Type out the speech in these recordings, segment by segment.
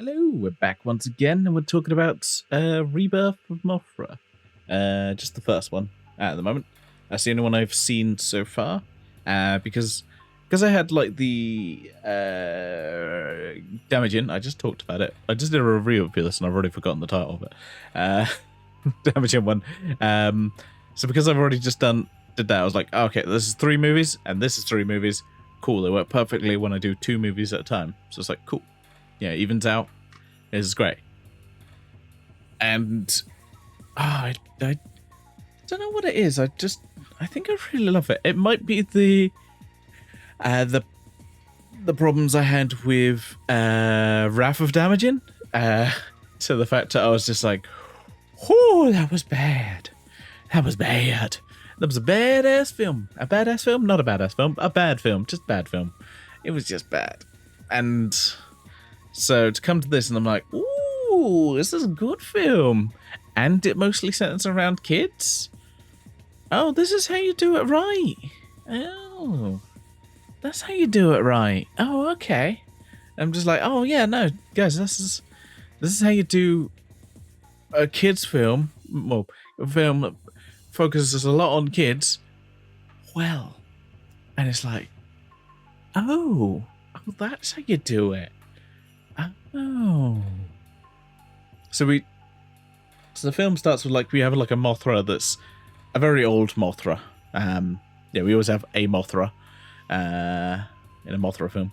Hello, we're back once again, and we're talking about Rebirth of Mothra. Just the first one at the moment. That's the only one I've seen so far. Because I had like the Damaging. I just talked about it. I just did a review of this, and I've already forgotten the title of it. Damaging one. So because I've already just did that, I was like, oh, okay, this is 3 movies, and this is 3 movies. Cool. They work perfectly when I do 2 movies at a time. So it's like, cool. Yeah, evens out. It's great. And I don't know what it is. I think I really love it. It might be the problems I had with Wrath of Damaging. To the fact that I was just like, oh, that was bad. That was bad. That was a badass film. A badass film? Not a badass film. A bad film. Just bad film. It was just bad. And so to come to this, and I'm like, ooh, this is a good film. And it mostly centers around kids. Oh, this is how you do it right. Oh, that's how you do it right. Oh, okay. I'm just like, oh yeah, no, guys, this is how you do a kids film. Well, a film that focuses a lot on kids. Well, and it's like, oh, that's how you do it. Oh. So the film starts with we have a Mothra that's a very old Mothra. We always have a Mothra in a Mothra film.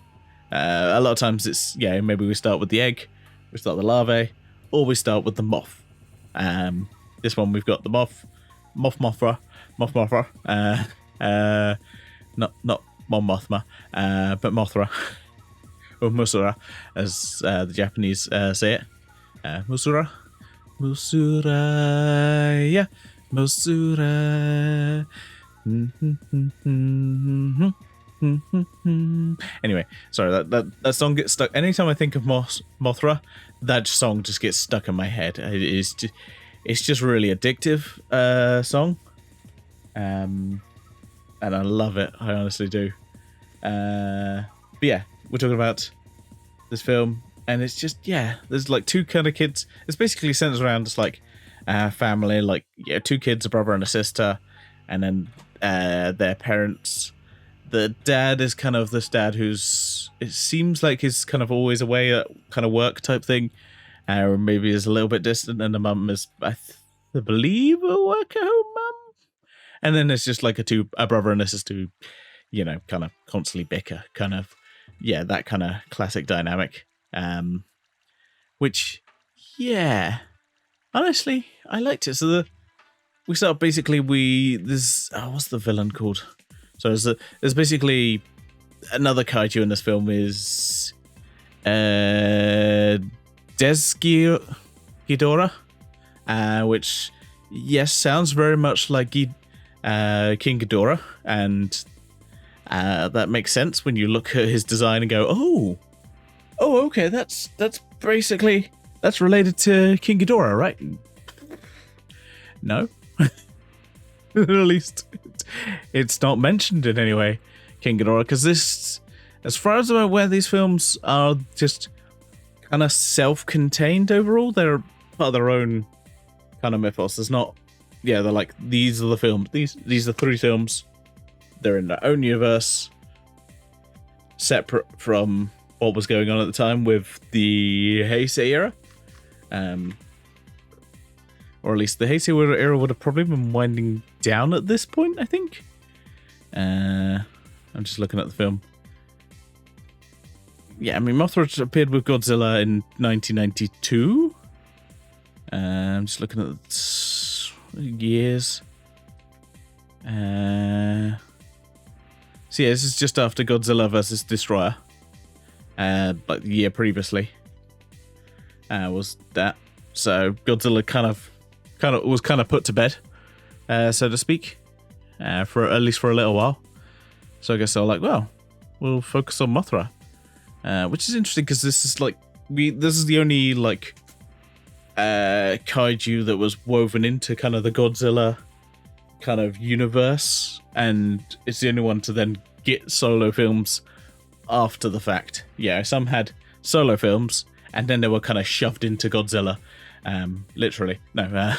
A lot of times it's, maybe we start with the egg, we start the larvae, or we start with the moth. This one we've got the Mothra. Not Mon Mothma, but Mothra. Or Musura, as the Japanese say it. Musura. Yeah. Musura. Anyway, sorry, that song gets stuck. Anytime I think of Mothra, that song just gets stuck in my head. It's just really addictive song. And I love it. I honestly do. But yeah, we're talking about this film, and it's just, there's 2 kind of kids. It's basically centers around just family, 2 kids, a brother and a sister, and then their parents. The dad is kind of this dad who's, it seems like he's kind of always away at kind of work type thing, or maybe is a little bit distant, and the mum is, I believe, a work at home mum. And then there's just a brother and a sister who, kind of constantly bicker, kind of, that kind of classic dynamic. Which, honestly, I liked it. So we start basically, what's the villain called? So there's basically another kaiju in this film is Ghidorah, which, yes, sounds very much like King Ghidorah, and that makes sense when you look at his design and go, oh, okay, that's basically, that's related to King Ghidorah, right? No. At least it's not mentioned in any way, King Ghidorah, because this, as far as I'm aware, these films are just kind of self-contained overall. They're part of their own kind of mythos. There's not, they're like, these are the films, these are 3 films. They're in their own universe, separate from what was going on at the time with the Heisei era. Or at least the Heisei era would have probably been winding down at this point, I think. I'm just looking at the film. Yeah, I mean, Mothra appeared with Godzilla in 1992. I'm just looking at the years. So this is just after Godzilla vs. Destroyer. The year previously. Was that. So Godzilla kind of was put to bed, so to speak, for at least for a little while. So I guess they're like, well, we'll focus on Mothra, which is interesting because this is this is the only kaiju that was woven into kind of the Godzilla kind of universe, and it's the only one to then get solo films after the fact. Some had solo films, and then they were kind of shoved into Godzilla. Literally, no,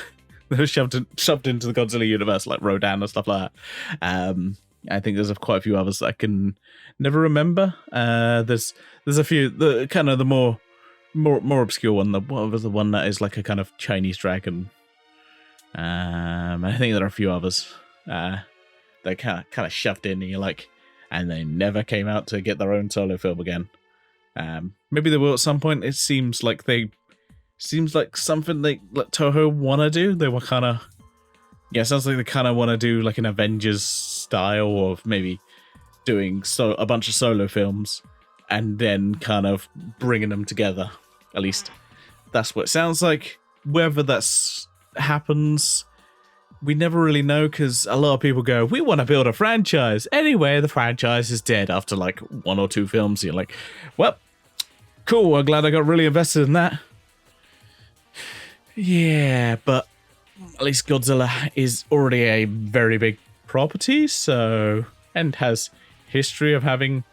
they were shoved into the Godzilla universe, like Rodan and stuff like that. I think there's quite a few others I can never remember. There's a few, the kind of the more obscure one. What was the one that is like a kind of Chinese dragon? I think there are a few others. They kind of shoved in, and you're like, and they never came out to get their own solo film again. Maybe they will at some point. It seems like something like Toho want to do. They were kind of, yeah, it sounds like they kind of want to do like an Avengers style of maybe doing a bunch of solo films and then kind of bringing them together. At least that's what it sounds like. Whether that's happens, we never really know, because a lot of people go, we want to build a franchise. Anyway, the franchise is dead after like 1 or 2 films. You're like, well, cool, I'm glad I got really invested in that. Yeah, but at least Godzilla is already a very big property, and has history of having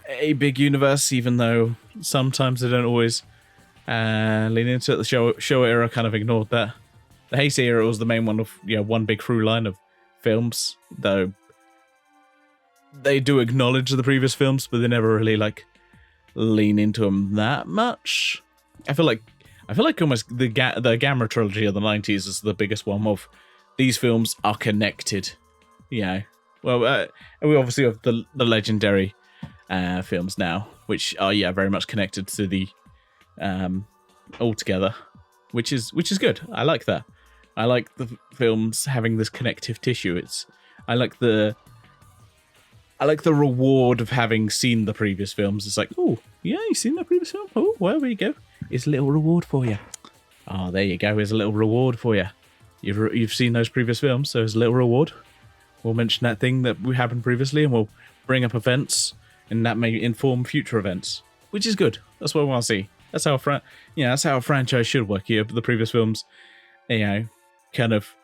a big universe, even though sometimes they don't always lean into it. The Showa era kind of ignored that. The Heisei era was the main one of one big through line of films, though they do acknowledge the previous films, but they never really like lean into them that much. I feel like almost the Gamera trilogy of the 90s is the biggest one of these films are connected. Well, we obviously have the legendary films now, which are very much connected to the all together, which is good. I like that. I like the films having this connective tissue. I like the reward of having seen the previous films. It's like, oh yeah, you've seen the previous film. Oh, well, there you go. It's a little reward for you. Oh, there you go. Here's a little reward for you. You've seen those previous films, so there's a little reward. We'll mention that thing that happened previously, and we'll bring up events, and that may inform future events, which is good. That's what I want to see. That's how that's how a franchise should work. The previous films, kind of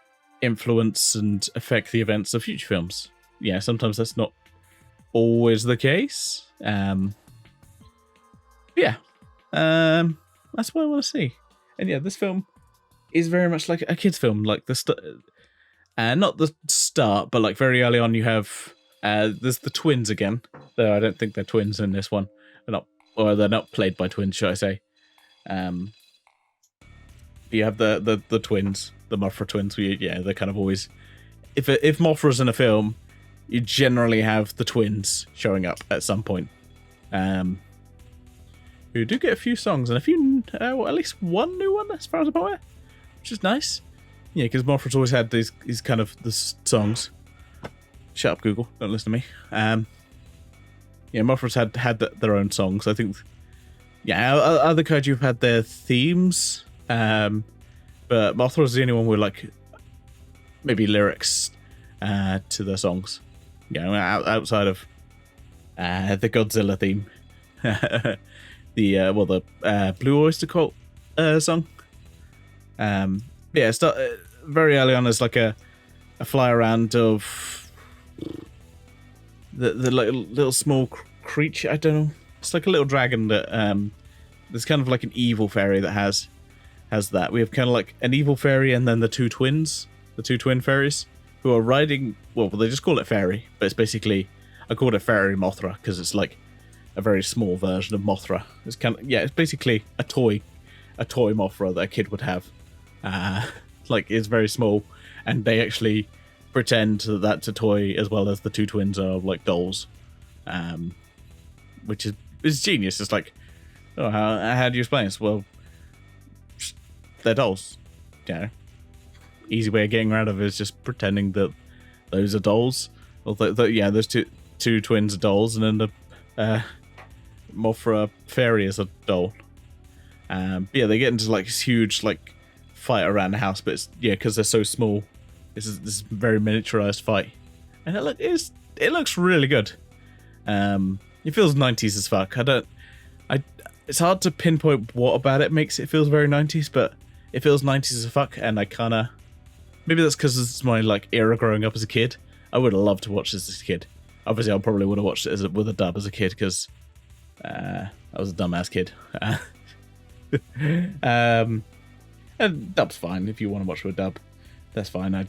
influence and affect the events of future films. Sometimes that's not always the case. That's what I want to see. And this film is very much like a kid's film, like not the start, but like very early on you have there's the twins again, though I don't think they're twins in this one. They're not played by twins, should I say. You have the twins, the Mothra twins. They're kind of always, if Mothra's in a film, you generally have the twins showing up at some point. Who do get a few songs and a few, at least one new one as far as I'm aware, which is nice. Because Mothra's always had these kind of the songs. Shut up, Google. Don't listen to me. Mothra's had their own songs. I think, other kaiju have had their themes. But Mothra's the only one with like maybe lyrics to their songs. Outside of the Godzilla theme. The Blue Oyster Cult song. Very early on as like a fly around of the little small creature. I don't know. It's like a little dragon that there's kind of like an evil fairy that has that. We have kind of like an evil fairy and then the two twin fairies who are riding. Well, they just call it fairy, but it's basically, I called it fairy Mothra because it's like a very small version of Mothra. It's it's basically a toy Mothra that a kid would have. It's very small, and they actually pretend that that's a toy as well as the two twins are like dolls, which is genius. It's like, oh, how do you explain this? Well, they're dolls. Easy way of getting around of it is just pretending that those are dolls. Those two twins are dolls, and then the Mothra fairy is a doll. They get into like this huge like fight around the house, but it's because they're so small. This very miniaturized fight, and it looks really good. It feels 90s as fuck. It's hard to pinpoint what about it makes it feels very 90s, but it feels 90s as fuck, and I kind of, maybe that's because it's my like era growing up as a kid. I would have loved to watch this as a kid. Obviously, I probably would have watched it with a dub as a kid because I was a dumbass kid. And dub's fine if you want to watch with dub. That's fine. I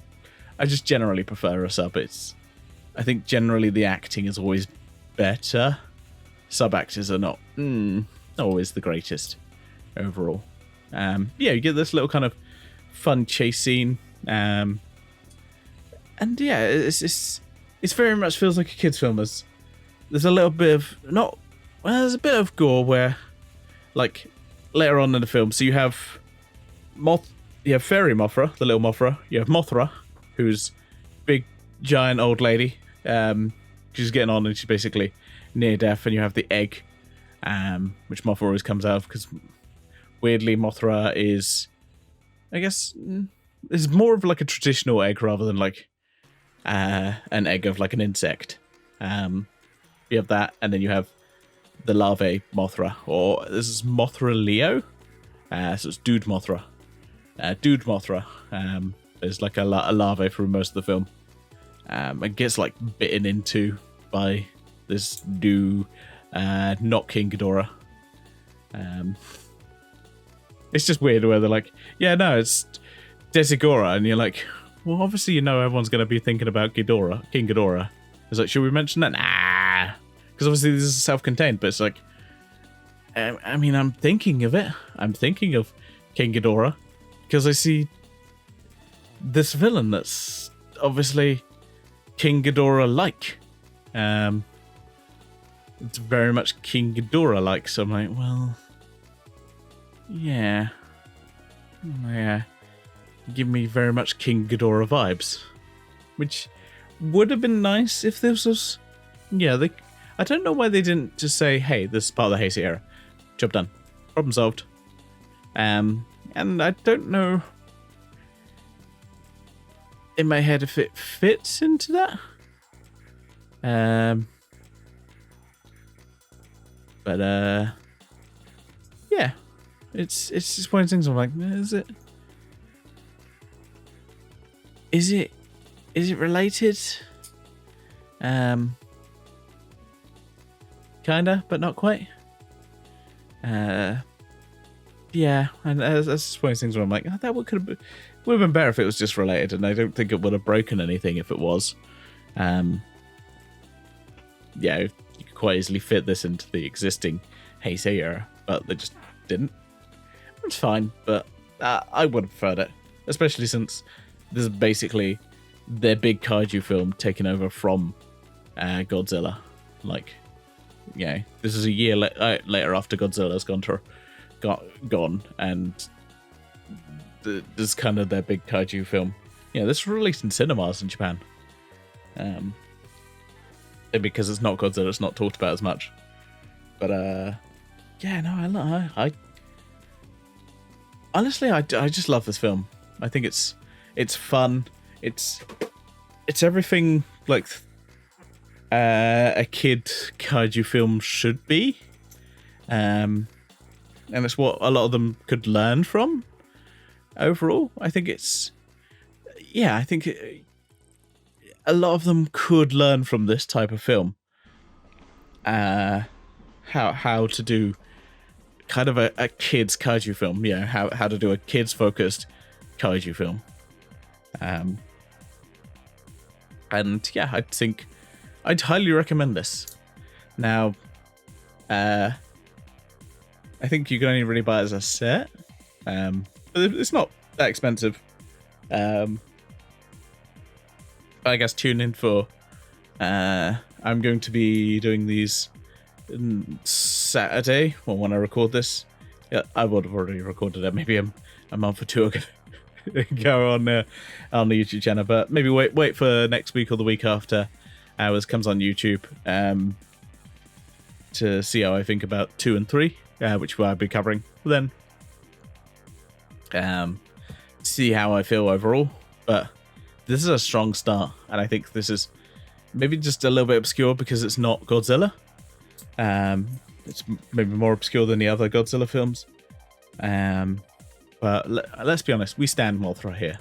just generally prefer a sub. I think generally the acting is always better. Sub actors are not always the greatest overall. You get this little kind of fun chase scene, and yeah, it's very much feels like a kids' film. There's a little bit of there's a bit of gore where, like, later on in the film, so you have Fairy Mothra, the little Mothra. You have Mothra, who's big giant old lady. She's getting on and she's basically near death, and you have the egg, which Mothra always comes out of, because weirdly Mothra is, I guess, is more of like a traditional egg rather than like an egg of like an insect. You have that, and then you have the larvae Mothra, or this is Mothra Leo. So it's Dude Mothra. Dude Mothra is like a larvae for most of the film. And gets like bitten into by this new not King Ghidorah. It's just weird where they're like, yeah, no, it's Desigora, and you're like, well, obviously everyone's going to be thinking about King Ghidorah. It's like, should we mention that? Nah, because obviously this is self-contained, but it's like, I mean, I'm thinking of it. I'm thinking of King Ghidorah because I see this villain that's obviously King Ghidorah-like. It's very much King Ghidorah-like, so I'm like, well, yeah, give me very much King Ghidorah vibes, which would have been nice if this was, I don't know why they didn't just say, hey, this is part of the Heisei era, job done, problem solved. And I don't know in my head if it fits into that. Yeah, it's just one of the things I'm like, is it related? Kinda, but not quite. Yeah, and that's just one of those things where I'm like, that would have been better if it was just related, and I don't think it would have broken anything if it was. You could quite easily fit this into the existing Heisei era, but they just didn't. It's fine, but I would have preferred it, especially since this is basically their big kaiju film taken over from Godzilla. Like, this is a year later after Godzilla's gone, and this is kind of their big kaiju film. This was released in cinemas in Japan. Because it's not Godzilla, it's not talked about as much. But I honestly, I just love this film. I think it's fun. It's everything like a kid kaiju film should be, and it's what a lot of them could learn from. Overall, I think a lot of them could learn from this type of film. How to do kind of a kids kaiju film. How to do a kids focused kaiju film. And I think I'd highly recommend this. Now, I think you can only really buy it as a set, but it's not that expensive. I guess tune in for. I'm going to be doing these Saturday, when I record this. Yeah, I would have already recorded it. Maybe a month or two ago. Go on the YouTube channel, but maybe wait for next week or the week after ours comes on YouTube to see how I think about 2 and 3, which I'll be covering then. See how I feel overall, but this is a strong start, and I think this is maybe just a little bit obscure because it's not Godzilla. It's maybe more obscure than the other Godzilla films. But let's be honest, we stand Mothra here.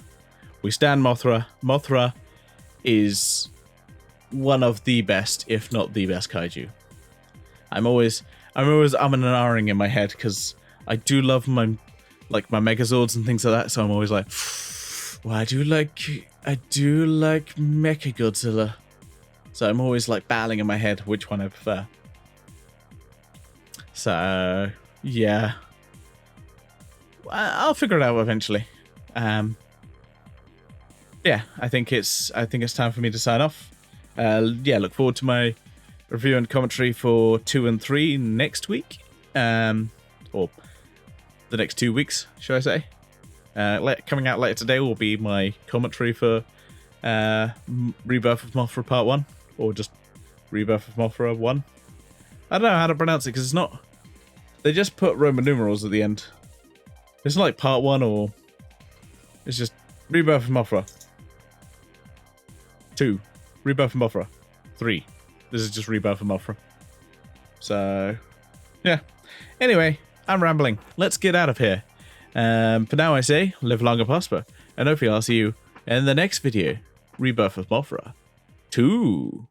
We stand Mothra. Mothra is one of the best, if not the best, kaiju. I'm always and ahhing in my head because I do love my Megazords and things like that. So I'm always like, well, I do like Mechagodzilla. So I'm always like battling in my head which one I prefer. So yeah, I'll figure it out eventually. Yeah, I think it's time for me to sign off. Yeah, look forward to my review and commentary for 2 and 3 next week, or the next 2 weeks, shall I say? Coming out later today will be my commentary for Rebirth of Mothra Part 1, or just Rebirth of Mothra 1. I don't know how to pronounce it because it's not. They just put Roman numerals at the end. It's not like Part 1 or. It's just Rebirth of Mothra 2, Rebirth of Mothra 3. This is just Rebirth of Mothra. So, yeah. Anyway, I'm rambling. Let's get out of here. For now, I say, live long and prosper. And hopefully I'll see you in the next video. Rebirth of Mothra 2.